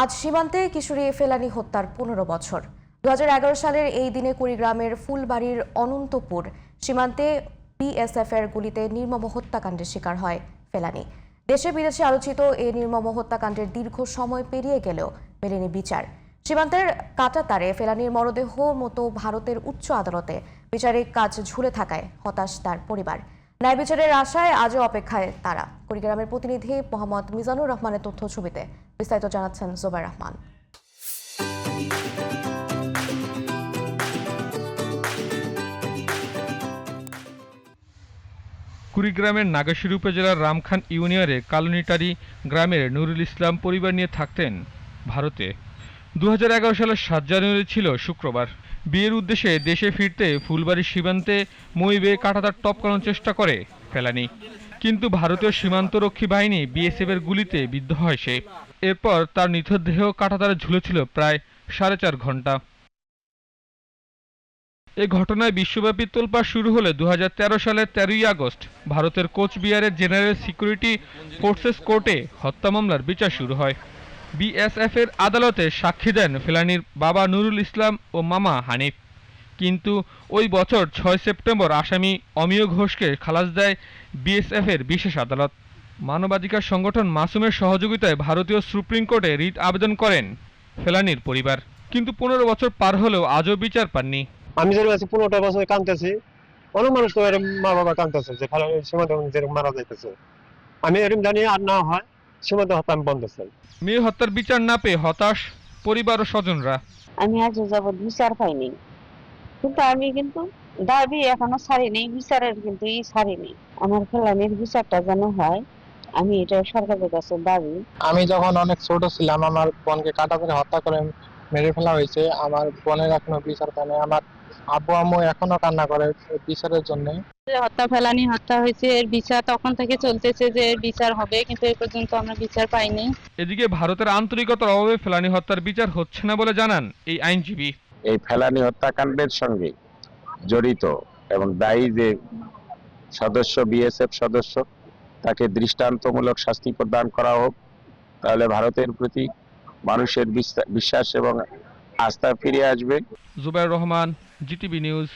আজ সীমান্তে কিশোরী ফেলানী হত্যার ১৫ বছর। ২০১১ সালের এই দিনে কুড়িগ্রামের ফুলবাড়ির অনন্তপুর সীমান্তে বিএসএফ এর গুলিতে নির্মম হত্যাকাণ্ডের শিকার হয় ফেলানী। দেশে বিদেশে আলোচিত এই নির্মম হত্যাকাণ্ডের দীর্ঘ সময় পেরিয়ে গেলেও মেলেনি বিচার। সীমান্তের কাঁটাতারে ফেলানীর মরদেহ মতো ভারতের উচ্চ আদালতে বিচারিক কাজ ঝুলে থাকায় হতাশ তার পরিবার। ন্যায় বিচারের আশায় আজও অপেক্ষায় তারা। কুড়িগ্রামের প্রতিনিধি মোহাম্মদ মিজানুর রহমানের তথ্য ছবিতে বিস্তারিত জানাচ্ছেন জুবাইর রহমান। কুড়িগ্রামের নাগেশ্বরী উপজেলার রামখান ইউনিয়নের কালনিটারি গ্রামের নুরুল ইসলাম পরিবার নিয়ে থাকতেন ভারতে। ২০১১ সালের ৭ জানুয়ারি ছিল শুক্রবার। বিয়ের উদ্দেশ্যে দেশে ফিরতে ফুলবাড়ি সীমান্তে মই বেয়ে কাঁটাতার টপকানোর চেষ্টা করে ফেলানী, কিন্তু ভারতীয় সীমান্তরক্ষী বাহিনী বিএসএফ এর গুলিতে বিদ্ধ হয় সে। এরপর তার নিথর দেহ কাঁটাতারে ঝুলেছিল প্রায় ৪.৫ ঘন্টা। এই ঘটনায় বিশ্বব্যাপী তোলপাড় শুরু হলে ২০১৩ সালের ১৩ই আগস্ট ভারতের কোচবিহারের জেনারেল সিকিউরিটি ফোর্সেস কোর্টে হত্যা মামলার বিচার শুরু হয়। বিএসএফ এর আদালতে সাক্ষী দেন ফেলানীর বাবা নুরুল ইসলাম ও মামা হানিফ। কিন্তু ওই বছর ৬ সেপ্টেম্বর আসামি অমিয় ঘোষকে খালাস দেয় বিএসএফ এর বিশেষ আদালত। মানবাধিকার সংগঠন মাসুমের সহযোগিতায় ভারতীয় সুপ্রিম কোর্টে রিট আবেদন করেন ফেলানীর পরিবার, কিন্তু ১৫ বছর পার হলেও আজও বিচার পাননি। আমি যেরকম আছি ১৫টা বছর কাঁদতেছি, অনেক মানুষ তো এরকম মা বাবা কাঁদতেছে যে সীমান্ত যেরকম মারা যাইতেছে। আমি এরকম জানি আর না হয় সীমান্ত হত্যা আমি বন্ধ চাই। মেয়ে হত্যার বিচার না পেয়ে হতাশ পরিবার ও স্বজনরা। আমি আজ যাবৎ বিচার পাইনি, কিন্তু আমি দাবি এখনো ছাড়িনি, বিচারের কিন্তু ছাড়িনি। আমার ফেলানির বিচারটা যেন হয়, আমি এটা সরকারের কাছে দাবি। আমি যখন অনেক ছোট ছিলাম আমার বোনকে কাঁটাতারে হত্যা করে মেরে ফেলা হয়েছে। আমার বোনের এখনো বিচার পায়নি। আমার আব্বু আম্মু এখনো কান্না করে বিচারের জন্য। ফেলানি হত্যা হয়েছে, এর বিচার তখন থেকে চলতেছে যে এর বিচার হবে, কিন্তু এই পর্যন্ত আমরা বিচার পাইনি। এদিকে ভারতের আন্তরিকতার অভাবে ফেলানী হত্যার বিচার হচ্ছে না বলে জানান এই আইনজীবী। এই ফেলানী হত্যাকাণ্ডের সঙ্গে জড়িত এবং দায়ী যে সদস্য বিএসএফ সদস্য, তাকে দৃষ্টান্তমূলক শাস্তি প্রদান করা হোক, তাহলে ভারতের প্রতি মানুষের বিশ্বাস এবং আস্থা ফিরে আসবে। Zubair Rahman, GTV news.